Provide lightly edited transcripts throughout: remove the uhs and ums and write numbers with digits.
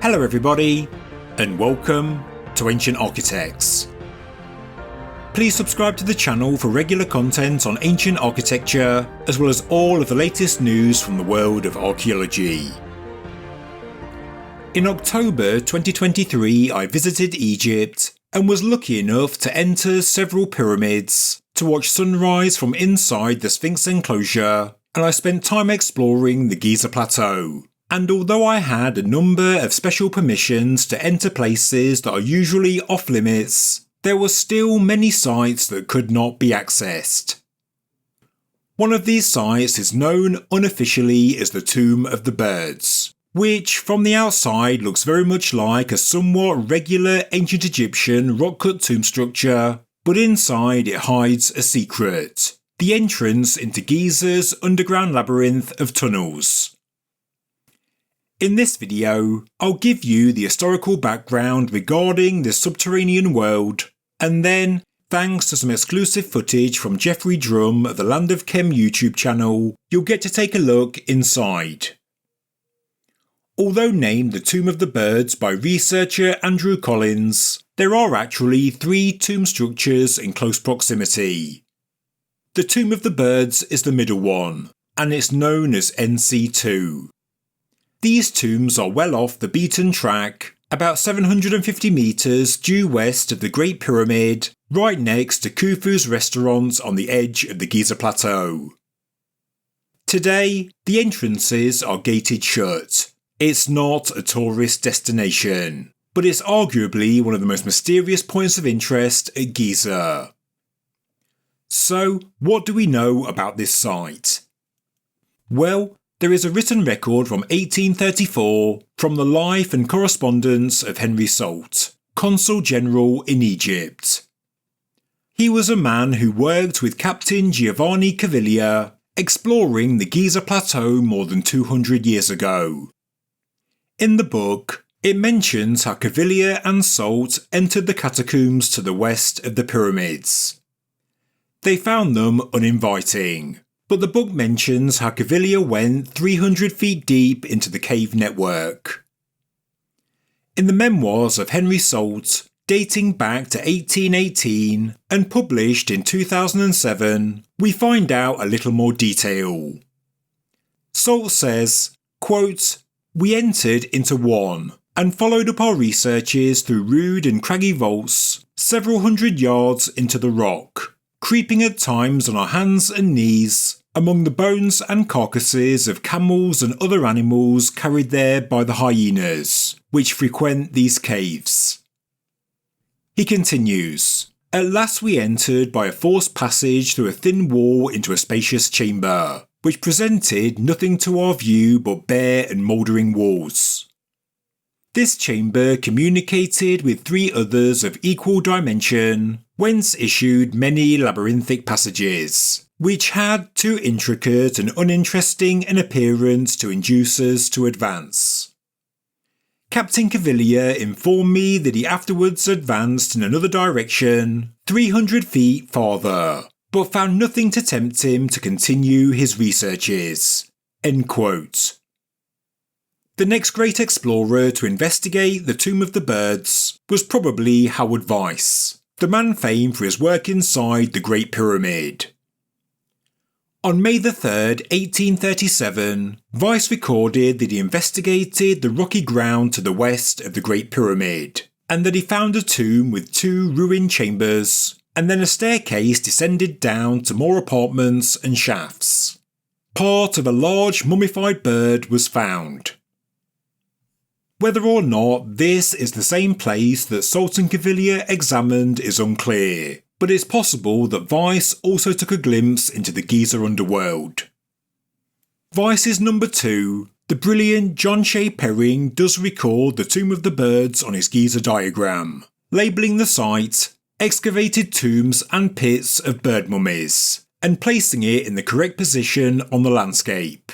Hello everybody, and welcome to Ancient Architects. Please subscribe to the channel for regular content on ancient architecture, as well as all of the latest news from the world of archaeology. In October 2023 I visited Egypt and was lucky enough to enter several pyramids, to watch sunrise from inside the Sphinx enclosure, and I spent time exploring the Giza Plateau. And although I had a number of special permissions to enter places that are usually off limits, there were still many sites that could not be accessed. One of these sites is known unofficially as the Tomb of the Birds, which from the outside looks very much like a somewhat regular ancient Egyptian rock-cut tomb structure, but inside it hides a secret: the entrance into Giza's underground labyrinth of tunnels. In this video, I'll give you the historical background regarding this subterranean world, and then, thanks to some exclusive footage from Geoffrey Drumm of the Land of Chem YouTube channel, you'll get to take a look inside. Although named the Tomb of the Birds by researcher Andrew Collins, there are actually 3 tomb structures in close proximity. The Tomb of the Birds is the middle one, and it's known as NC2. These tombs are well off the beaten track, about 750 metres due west of the Great Pyramid, right next to Khufu's restaurant on the edge of the Giza Plateau. Today, the entrances are gated shut. It's not a tourist destination, but it's arguably one of the most mysterious points of interest at Giza. So, what do we know about this site? Well, there is a written record from 1834 from the life and correspondence of Henry Salt, Consul General in Egypt. He was a man who worked with Captain Giovanni Caviglia, exploring the Giza Plateau more than 200 years ago. In the book, it mentions how Caviglia and Salt entered the catacombs to the west of the pyramids. They found them uninviting, but the book mentions how Caviglia went 300 feet deep into the cave network. In the memoirs of Henry Salt, dating back to 1818 and published in 2007, we find out a little more detail. Salt says, quote, "We entered into one and followed up our researches through rude and craggy vaults several hundred yards into the rock, creeping at times on our hands and knees among the bones and carcasses of camels and other animals carried there by the hyenas, which frequent these caves." He continues, "At last we entered by a forced passage through a thin wall into a spacious chamber, which presented nothing to our view but bare and mouldering walls. This chamber communicated with 3 others of equal dimension, whence issued many labyrinthic passages, which had too intricate and uninteresting an appearance to induce us to advance. Captain Caviglia informed me that he afterwards advanced in another direction, 300 feet farther, but found nothing to tempt him to continue his researches." End quote. The next great explorer to investigate the Tomb of the Birds was probably Howard Weiss, the man famed for his work inside the Great Pyramid. On May 3rd, 1837, Weiss recorded that he investigated the rocky ground to the west of the Great Pyramid, and that he found a tomb with 2 ruined chambers, and then a staircase descended down to more apartments and shafts. Part of a large mummified bird was found. Whether or not this is the same place that Salt and Caviglia examined is unclear, but it's possible that Weiss also took a glimpse into the Giza underworld. Weiss's number 2, the brilliant John Shea Perring, does record the Tomb of the Birds on his Giza diagram, labelling the site "excavated tombs and pits of bird mummies," and placing it in the correct position on the landscape.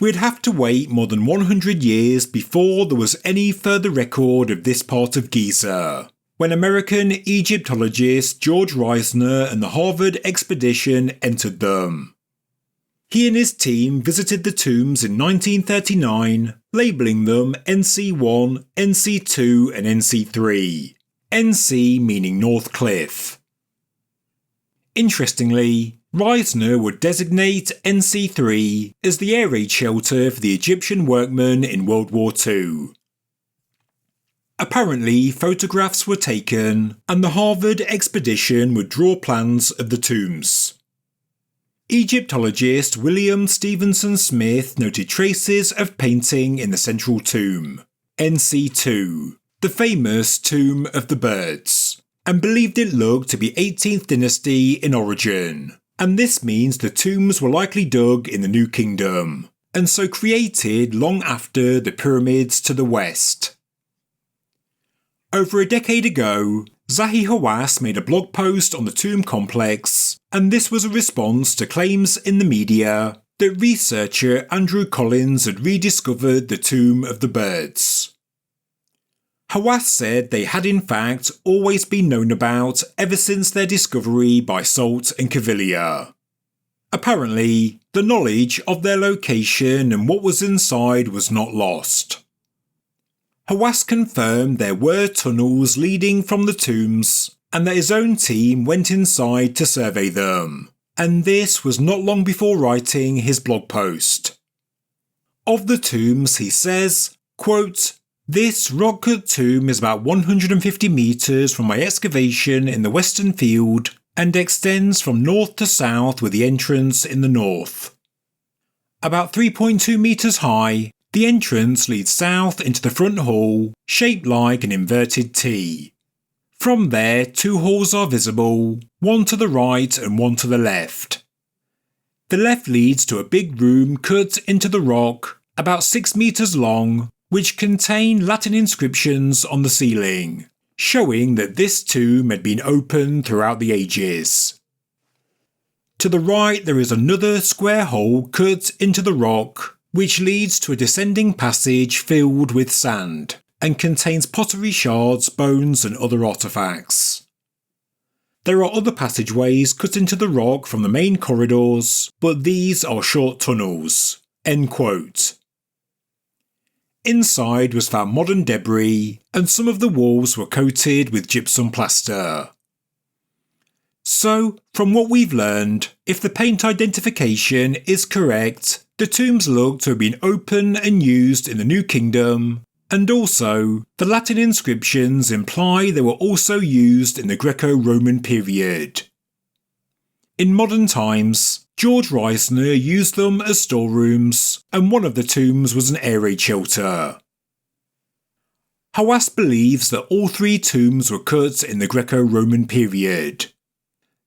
We'd have to wait more than 100 years before there was any further record of this part of Giza, when American Egyptologist George Reisner and the Harvard expedition entered them. He and his team visited the tombs in 1939 labelling them NC1, NC2 and NC3, NC meaning North Cliff. Interestingly, Reisner would designate NC3 as the air raid shelter for the Egyptian workmen in World War II. Apparently, photographs were taken, and the Harvard expedition would draw plans of the tombs. Egyptologist William Stevenson Smith noted traces of painting in the central tomb, NC2, the famous Tomb of the Birds, and believed it looked to be 18th dynasty in origin, and this means the tombs were likely dug in the New Kingdom, and so created long after the pyramids to the west. Over a decade ago, Zahi Hawass made a blog post on the tomb complex, and this was a response to claims in the media that researcher Andrew Collins had rediscovered the Tomb of the Birds. Hawass said they had in fact always been known about ever since their discovery by Salt and Cavilla. Apparently, the knowledge of their location and what was inside was not lost. Hawass confirmed there were tunnels leading from the tombs and that his own team went inside to survey them, and this was not long before writing his blog post. Of the tombs, he says, quote, "This rock-cut tomb is about 150 metres from my excavation in the Western Field and extends from north to south with the entrance in the north. About 3.2 metres high, the entrance leads south into the front hall, shaped like an inverted T. From there, 2 halls are visible, one to the right and one to the left. The left leads to a big room cut into the rock, about 6 metres long, which contain Latin inscriptions on the ceiling, showing that this tomb had been open throughout the ages. To the right there is another square hole cut into the rock, which leads to a descending passage filled with sand, and contains pottery shards, bones and other artefacts. There are other passageways cut into the rock from the main corridors, but these are short tunnels." End quote. Inside was found modern debris, and some of the walls were coated with gypsum plaster. So, from what we've learned, if the paint identification is correct, the tombs look to have been open and used in the New Kingdom, and also, the Latin inscriptions imply they were also used in the Greco-Roman period. In modern times, George Reisner used them as storerooms, and one of the tombs was an air raid shelter. Hawass believes that all 3 tombs were cut in the Greco-Roman period.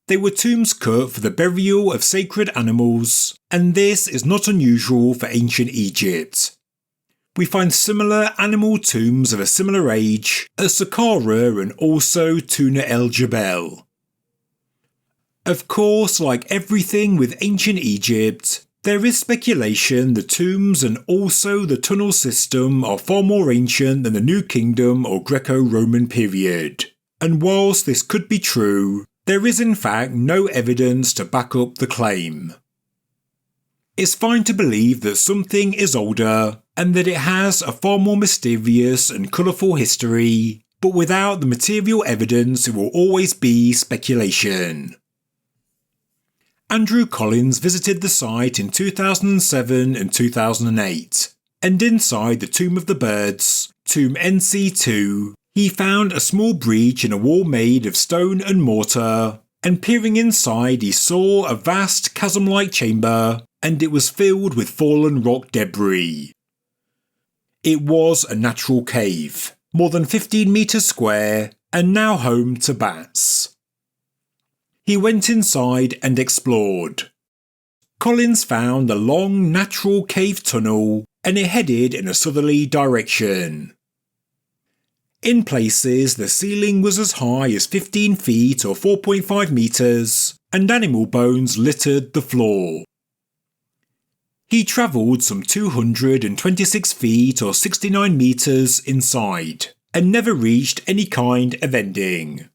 They were tombs cut for the burial of sacred animals, and this is not unusual for ancient Egypt. We find similar animal tombs of a similar age at Saqqara and also Tuna el Jebel. Of course, like everything with ancient Egypt, there is speculation the tombs and also the tunnel system are far more ancient than the New Kingdom or Greco-Roman period, and whilst this could be true, there is in fact no evidence to back up the claim. It's fine to believe that something is older and that it has a far more mysterious and colourful history, but without the material evidence it will always be speculation. Andrew Collins visited the site in 2007 and 2008, and inside the Tomb of the Birds, Tomb NC2, he found a small breach in a wall made of stone and mortar, and peering inside he saw a vast chasm-like chamber, and it was filled with fallen rock debris. It was a natural cave, more than 15 metres square, and now home to bats. He went inside and explored. Collins found a long natural cave tunnel, and it headed in a southerly direction. In places, the ceiling was as high as 15 feet or 4.5 metres, and animal bones littered the floor. He travelled some 226 feet or 69 metres inside, and never reached any kind of ending.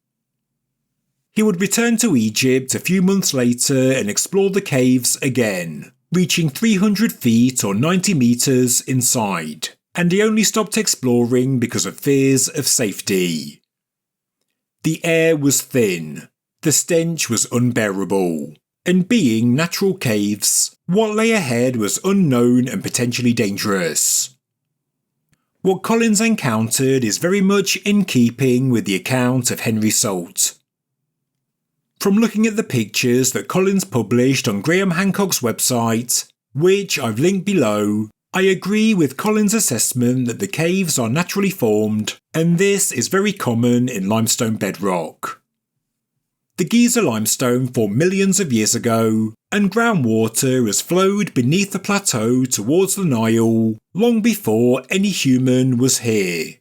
He would return to Egypt a few months later and explore the caves again, reaching 300 feet or 90 metres inside, and he only stopped exploring because of fears of safety. The air was thin, the stench was unbearable, and being natural caves, what lay ahead was unknown and potentially dangerous. What Collins encountered is very much in keeping with the account of Henry Salt. From looking at the pictures that Collins published on Graham Hancock's website, which I've linked below, I agree with Collins' assessment that the caves are naturally formed, and this is very common in limestone bedrock. The Giza limestone formed millions of years ago, and groundwater has flowed beneath the plateau towards the Nile long before any human was here.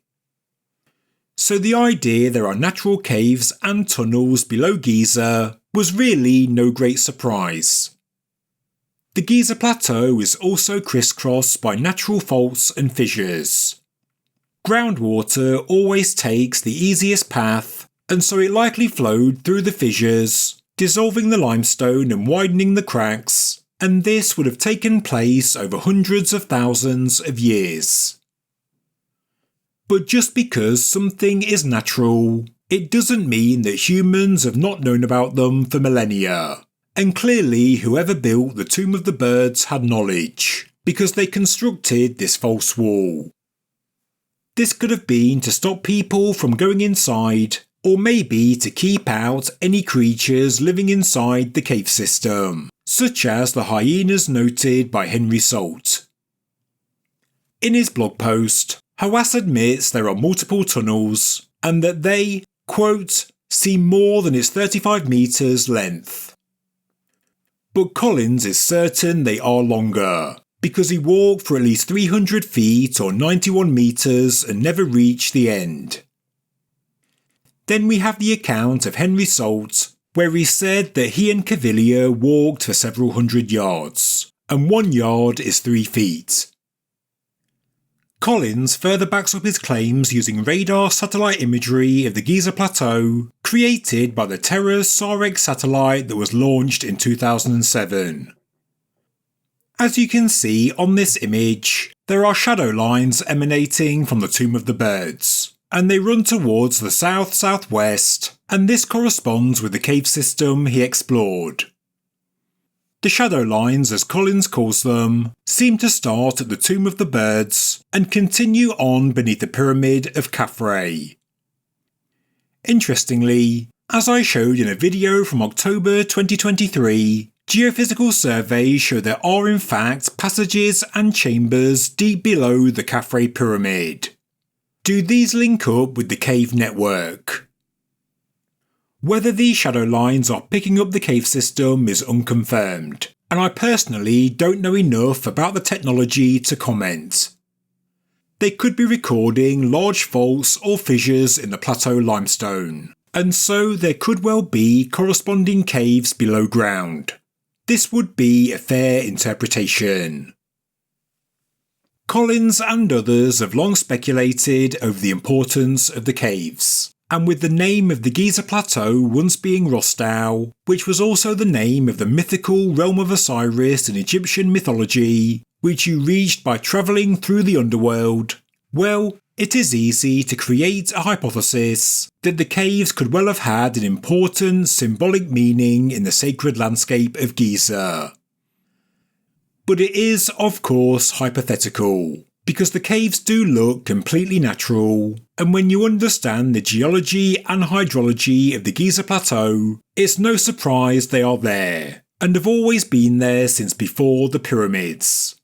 So the idea there are natural caves and tunnels below Giza was really no great surprise. The Giza Plateau is also crisscrossed by natural faults and fissures. Groundwater always takes the easiest path, and so it likely flowed through the fissures, dissolving the limestone and widening the cracks, and this would have taken place over hundreds of thousands of years. But just because something is natural, it doesn't mean that humans have not known about them for millennia. And clearly whoever built the Tomb of the Birds had knowledge, because they constructed this false wall. This could have been to stop people from going inside, or maybe to keep out any creatures living inside the cave system, such as the hyenas noted by Henry Salt. In his blog post, Hawass admits there are multiple tunnels, and that they, quote, seem more than its 35 metres length. But Collins is certain they are longer, because he walked for at least 300 feet or 91 metres and never reached the end. Then we have the account of Henry Salt, where he said that he and Cavalier walked for several hundred yards, and 1 yard is 3 feet. Collins further backs up his claims using radar satellite imagery of the Giza Plateau, created by the Terra-SAREC satellite that was launched in 2007. As you can see on this image, there are shadow lines emanating from the Tomb of the Birds, and they run towards the south-southwest, and this corresponds with the cave system he explored. The shadow lines, as Collins calls them, seem to start at the Tomb of the Birds and continue on beneath the Pyramid of Khafre. Interestingly, as I showed in a video from October 2023, geophysical surveys show there are in fact passages and chambers deep below the Khafre Pyramid. Do these link up with the cave network? Whether these shadow lines are picking up the cave system is unconfirmed, and I personally don't know enough about the technology to comment. They could be recording large faults or fissures in the plateau limestone, and so there could well be corresponding caves below ground. This would be a fair interpretation. Collins and others have long speculated over the importance of the caves, and with the name of the Giza Plateau once being Rostau, which was also the name of the mythical realm of Osiris in Egyptian mythology, which you reached by travelling through the underworld, well, it is easy to create a hypothesis that the caves could well have had an important symbolic meaning in the sacred landscape of Giza. But it is, of course, hypothetical, because the caves do look completely natural, and when you understand the geology and hydrology of the Giza Plateau, it's no surprise they are there, and have always been there since before the pyramids.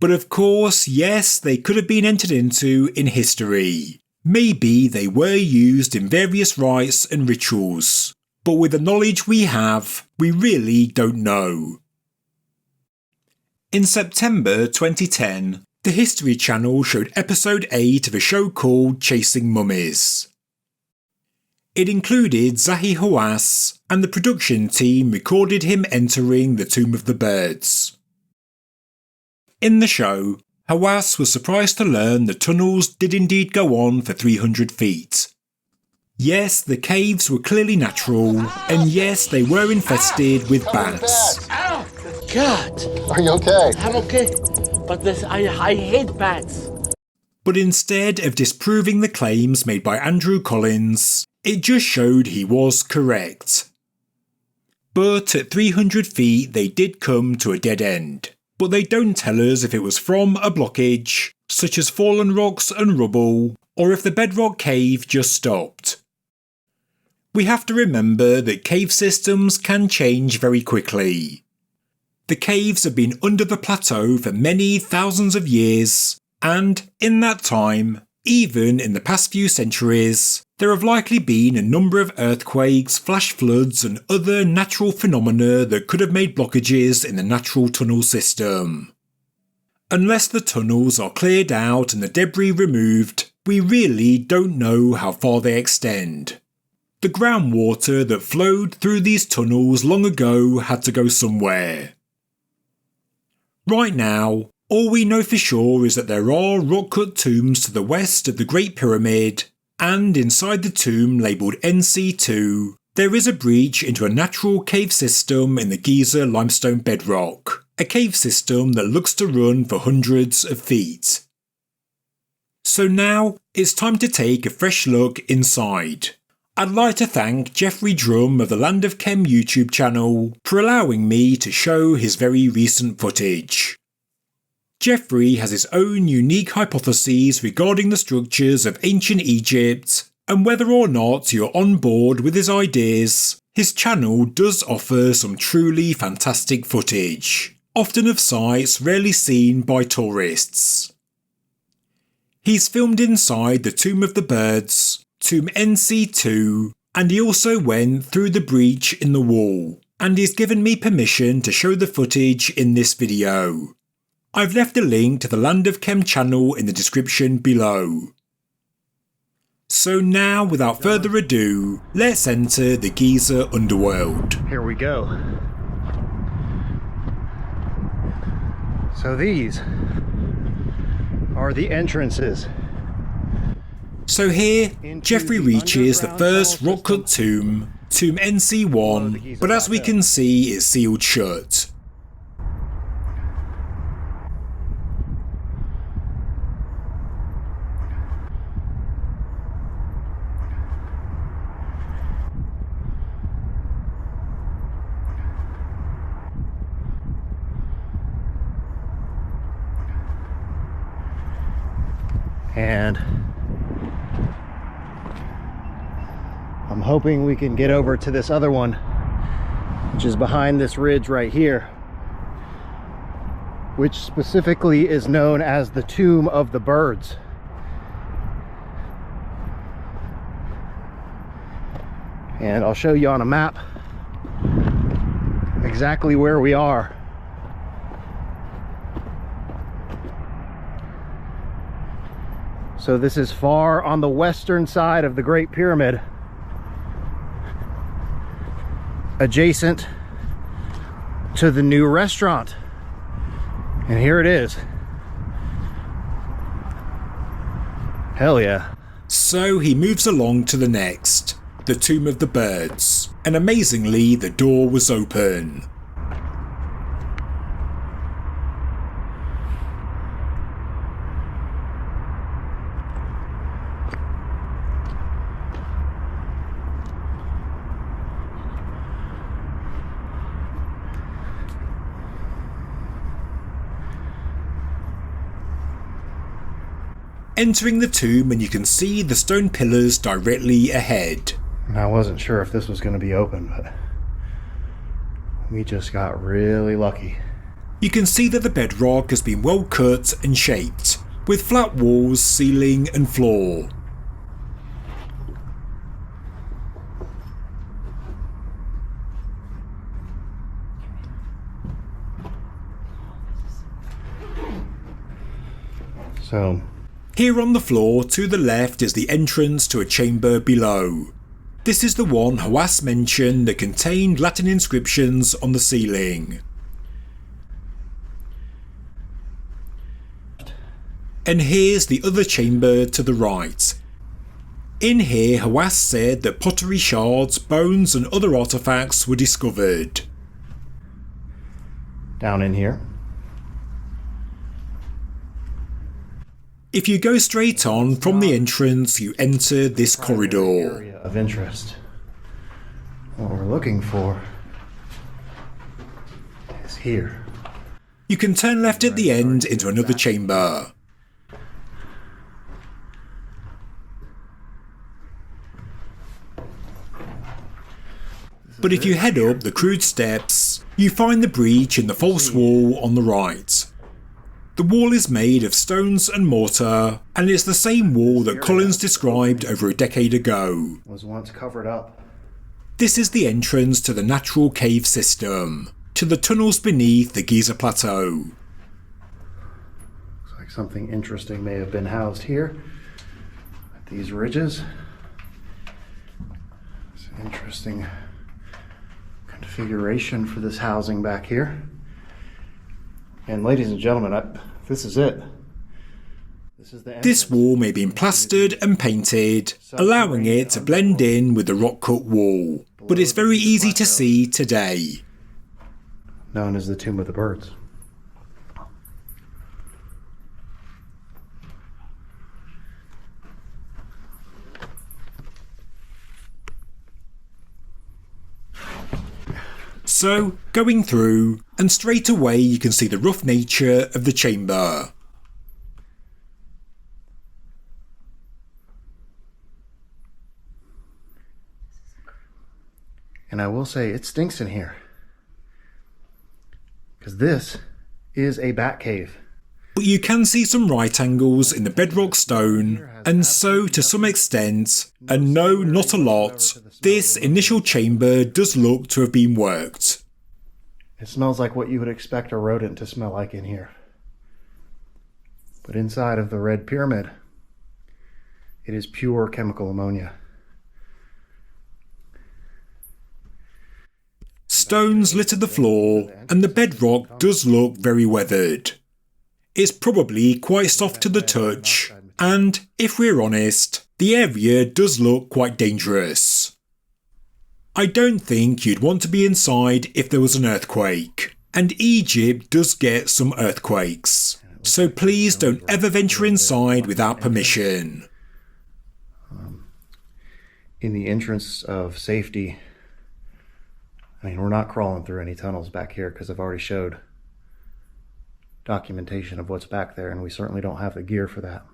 But of course, yes, they could have been entered into in history. Maybe they were used in various rites and rituals, but with the knowledge we have, we really don't know. In September 2010, the History Channel showed episode 8 of a show called Chasing Mummies. It included Zahi Hawass, and the production team recorded him entering the Tomb of the Birds. In the show, Hawass was surprised to learn the tunnels did indeed go on for 300 feet. Yes, the caves were clearly natural, and yes, they were infested with bats. God! Are you okay? I'm okay. But I hate bats. But instead of disproving the claims made by Andrew Collins, it just showed he was correct. But at 300 feet they did come to a dead end, but they don't tell us if it was from a blockage, such as fallen rocks and rubble, or if the bedrock cave just stopped. We have to remember that cave systems can change very quickly. The caves have been under the plateau for many thousands of years, and in that time, even in the past few centuries, there have likely been a number of earthquakes, flash floods and other natural phenomena that could have made blockages in the natural tunnel system. Unless the tunnels are cleared out and the debris removed, we really don't know how far they extend. The groundwater that flowed through these tunnels long ago had to go somewhere. Right now, all we know for sure is that there are rock-cut tombs to the west of the Great Pyramid, and inside the tomb labelled NC2, there is a breach into a natural cave system in the Giza limestone bedrock, a cave system that looks to run for hundreds of feet. So now, it's time to take a fresh look inside. I'd like to thank Geoffrey Drumm of the Land of Chem YouTube channel for allowing me to show his very recent footage. Geoffrey has his own unique hypotheses regarding the structures of ancient Egypt, and whether or not you're on board with his ideas, his channel does offer some truly fantastic footage, often of sites rarely seen by tourists. He's filmed inside the Tomb of the Birds, Tomb NC2, and he also went through the breach in the wall, and he's given me permission to show the footage in this video. I've left a link to the Land of Chem channel in the description below. So now, without further ado, let's enter the Giza underworld. Here we go. So these are the entrances. So here, Geoffrey reaches the first rock-cut tomb, Tomb NC1, but as we can see it's sealed shut. And I'm hoping we can get over to this other one, which is behind this ridge right here, which specifically is known as the Tomb of the Birds. And I'll show you on a map exactly where we are. So this is far on the western side of the Great Pyramid, adjacent to the new restaurant. And here it is. Hell yeah. So he moves along to the next, the Tomb of the Birds, and amazingly the door was open. Entering the tomb and you can see the stone pillars directly ahead. I wasn't sure if this was going to be open, but we just got really lucky. You can see that the bedrock has been well cut and shaped, with flat walls, ceiling and floor. So here on the floor to the left is the entrance to a chamber below. This is the one Hawass mentioned that contained Latin inscriptions on the ceiling. And here's the other chamber to the right. In here, Hawass said that pottery shards, bones and other artifacts were discovered. Down in here If you go straight on from the entrance, you enter this corridor. Area of interest. What we're looking for is here. You can turn left at the end into another chamber. But if you head up the crude steps, you find the breach in the false wall on the right. The wall is made of stones and mortar, and it's the same wall that Collins described over a decade ago. Was once covered up. This is the entrance to the natural cave system, to the tunnels beneath the Giza Plateau. Looks like something interesting may have been housed here at these ridges. It's an interesting configuration for this housing back here. And ladies and gentlemen, this is it. This is the entrance. This wall may have been plastered and painted, allowing it to blend in with the rock-cut wall, but it's very easy to see today. Known as the Tomb of the Birds. So, going through, and straight away you can see the rough nature of the chamber. And I will say, it stinks in here. Because this is a bat cave. But you can see some right angles in the bedrock stone, and so to some extent, and no, not a lot, this initial chamber does look to have been worked. It smells like what you would expect a rodent to smell like in here. But inside of the red pyramid, it is pure chemical ammonia. Stones litter the floor, and the bedrock does look very weathered. It's probably quite soft to the touch, and, if we're honest, the area does look quite dangerous. I don't think you'd want to be inside if there was an earthquake, and Egypt does get some earthquakes, so please don't ever venture inside without permission. In the entrance of safety, I mean, we're not crawling through any tunnels back here because I've already showed documentation of what's back there, and we certainly don't have the gear for that.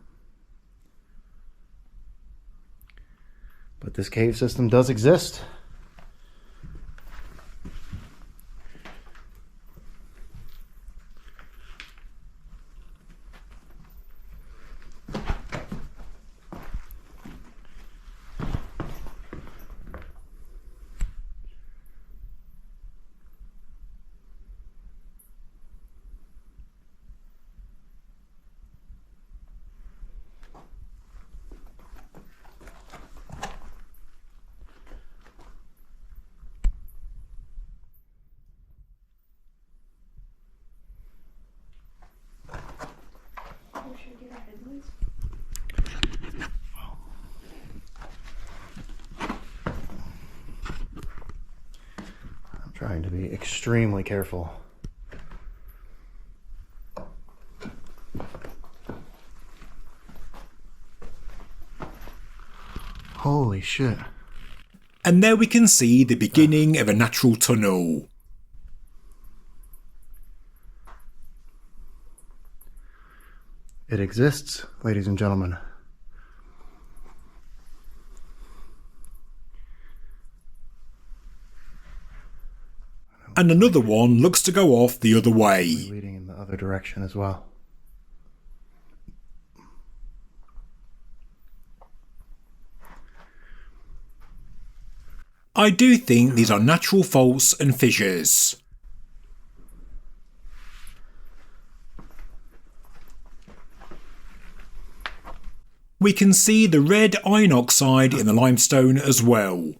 But this cave system does exist. Trying to be extremely careful. Holy shit. And there we can see the beginning of a natural tunnel. It exists, ladies and gentlemen. And another one looks to go off the other way. Leading in the other direction as well. I do think these are natural faults and fissures. We can see the red iron oxide in the limestone as well.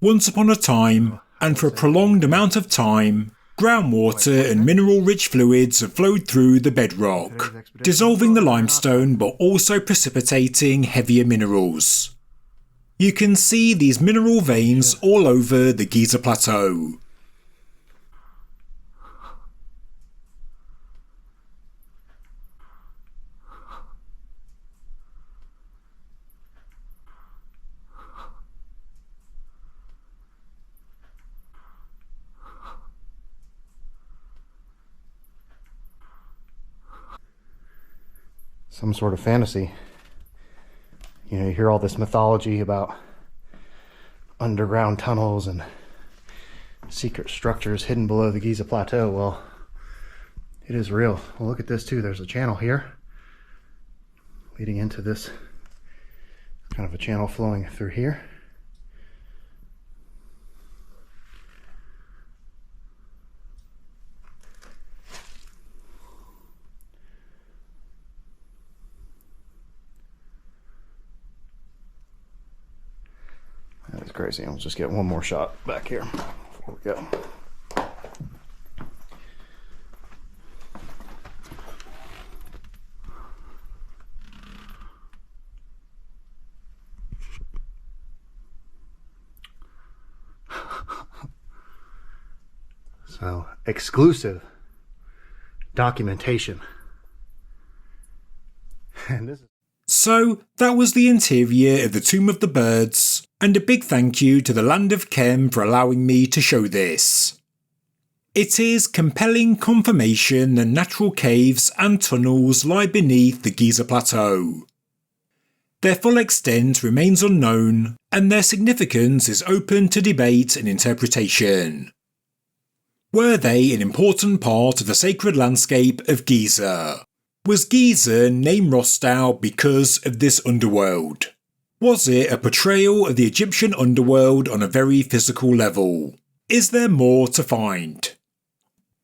Once upon a time, and for a prolonged amount of time, groundwater and mineral-rich fluids have flowed through the bedrock, dissolving the limestone but also precipitating heavier minerals. You can see these mineral veins all over the Giza Plateau. some sort of fantasy. You know, you hear all this mythology about underground tunnels and secret structures hidden below the Giza Plateau. Well, it is real. Well, look at this too. There's a channel here leading into this, kind of a channel flowing through here. That is crazy. I'll just get one more shot back here before we go. So, exclusive documentation. And this is So, that was the interior of the Tomb of the Birds, and a big thank you to the Land of Chem for allowing me to show this. It is compelling confirmation that natural caves and tunnels lie beneath the Giza Plateau. Their full extent remains unknown, and their significance is open to debate and interpretation. Were they an important part of the sacred landscape of Giza? Was Giza named Rostau because of this underworld? Was it a portrayal of the Egyptian underworld on a very physical level? Is there more to find?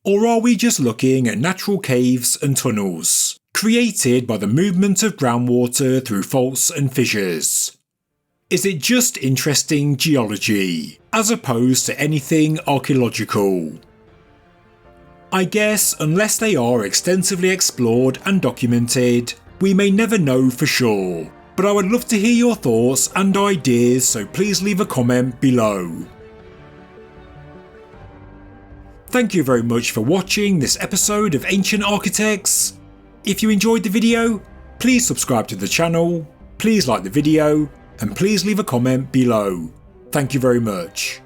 Or are we just looking at natural caves and tunnels, created by the movement of groundwater through faults and fissures? Is it just interesting geology, as opposed to anything archaeological? I guess unless they are extensively explored and documented, we may never know for sure, but I would love to hear your thoughts and ideas, so please leave a comment below. Thank you very much for watching this episode of Ancient Architects. If you enjoyed the video, please subscribe to the channel, please like the video, and please leave a comment below. Thank you very much.